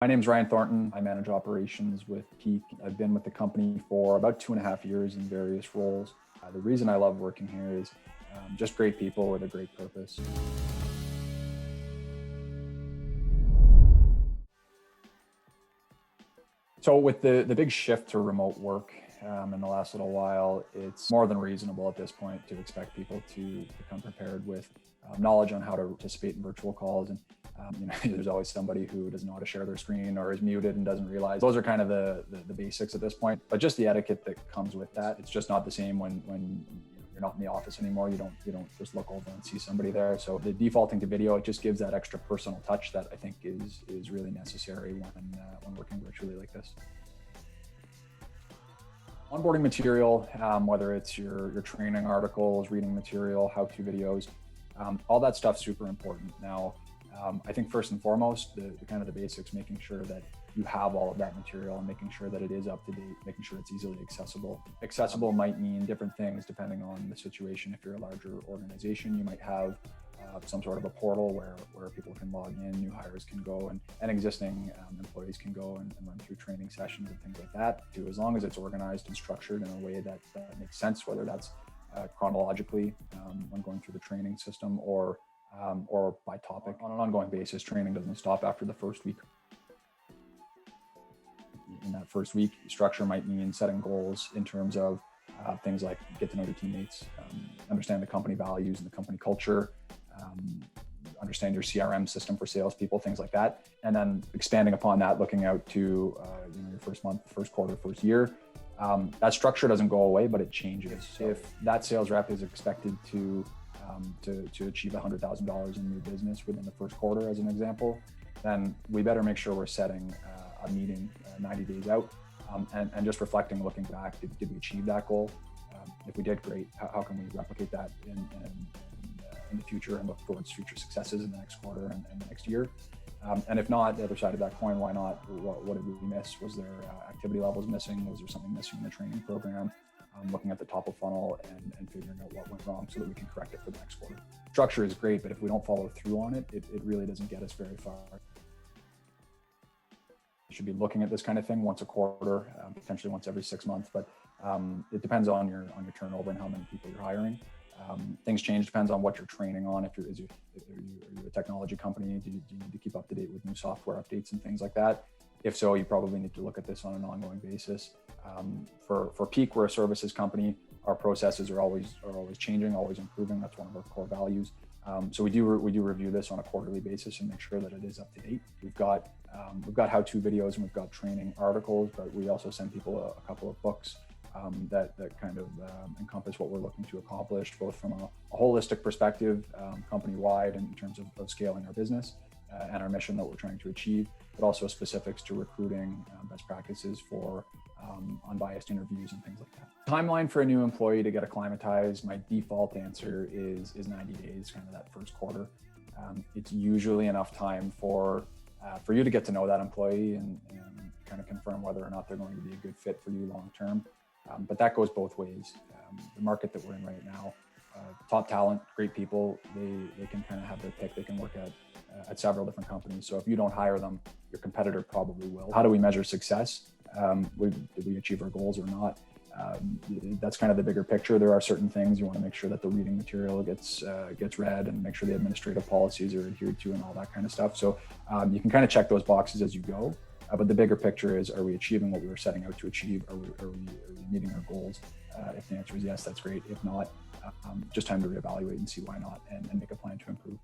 My name is Ryan Thornton. I manage operations with Peak. I've been with the company for about 2.5 years in various roles. The reason I love working here is just great people with a great purpose. So with the big shift to remote work in the last little while, it's more than reasonable at this point to expect people to become prepared with knowledge on how to participate in virtual calls. And there's always somebody who doesn't know how to share their screen or is muted and doesn't realize. Those are kind of the basics at this point, but just the etiquette that comes with that. It's just not the same when you're not in the office anymore. You don't just look over and see somebody there. So the defaulting to video, it just gives that extra personal touch that I think is really necessary when working virtually like this. Onboarding material, whether it's your training articles, reading material, how-to videos, all that stuff's super important. Now, I think first and foremost, the kind of the basics, making sure that you have all of that material and making sure that it is up to date, making sure it's easily accessible. Accessible might mean different things depending on the situation. If you're a larger organization, you might have some sort of a portal where people can log in, new hires can go, and existing employees can go and run through training sessions and things like that too, as long as it's organized and structured in a way that makes sense, whether that's chronologically when going through the training system or by topic. On an ongoing basis, training doesn't stop after the first week. In that first week, structure might mean setting goals in terms of things like get to know your teammates, understand the company values and the company culture, understand your CRM system for salespeople, things like that. And then expanding upon that, looking out to your first month, first quarter, first year. That structure doesn't go away, but it changes. If that sales rep is expected to achieve $100,000 in new business within the first quarter, as an example, then we better make sure we're setting a meeting 90 days out and just reflecting, looking back, did we achieve that goal? If we did, great. How can we replicate that in the future and look towards future successes in the next quarter and the next year? And if not, the other side of that coin, why not? What did we miss? Was there activity levels missing? Was there something missing in the training program? Looking at the top of funnel and figuring out what went wrong so that we can correct it for the next quarter. Structure is great, but if we don't follow through on it, it really doesn't get us very far. You should be looking at this kind of thing once a quarter, potentially once every 6 months, but it depends on your turnover and how many people you're hiring. Things change, depends on what you're training on. Are you a technology company? Do you need to keep up to date with new software updates and things like that? If so, you probably need to look at this on an ongoing basis. For Peak, we're a services company. Our processes are always changing, always improving. That's one of our core values. So we do review this on a quarterly basis and make sure that it is up to date. We've got how-to videos and we've got training articles, but we also send people a couple of books that kind of encompass what we're looking to accomplish, both from a holistic perspective, company-wide, in terms of scaling our business and our mission that we're trying to achieve, but also specifics to recruiting, best practices for unbiased interviews and things like that. Timeline for a new employee to get acclimatized, my default answer is 90 days, kind of that first quarter. It's usually enough time for you to get to know that employee and kind of confirm whether or not they're going to be a good fit for you long term. But that goes both ways. The market that we're in right now, top talent, great people, they can kind of have their pick. They can work at several different companies. So if you don't hire them, your competitor probably will. How do we measure success? Did we achieve our goals or not? That's kind of the bigger picture. There are certain things you want to make sure that the reading material gets read and make sure the administrative policies are adhered to and all that kind of stuff. So you can kind of check those boxes as you go. But the bigger picture is, are we achieving what we were setting out to achieve? Are we meeting our goals? If the answer is yes, that's great. If not, just time to reevaluate and see why not and make a plan to improve.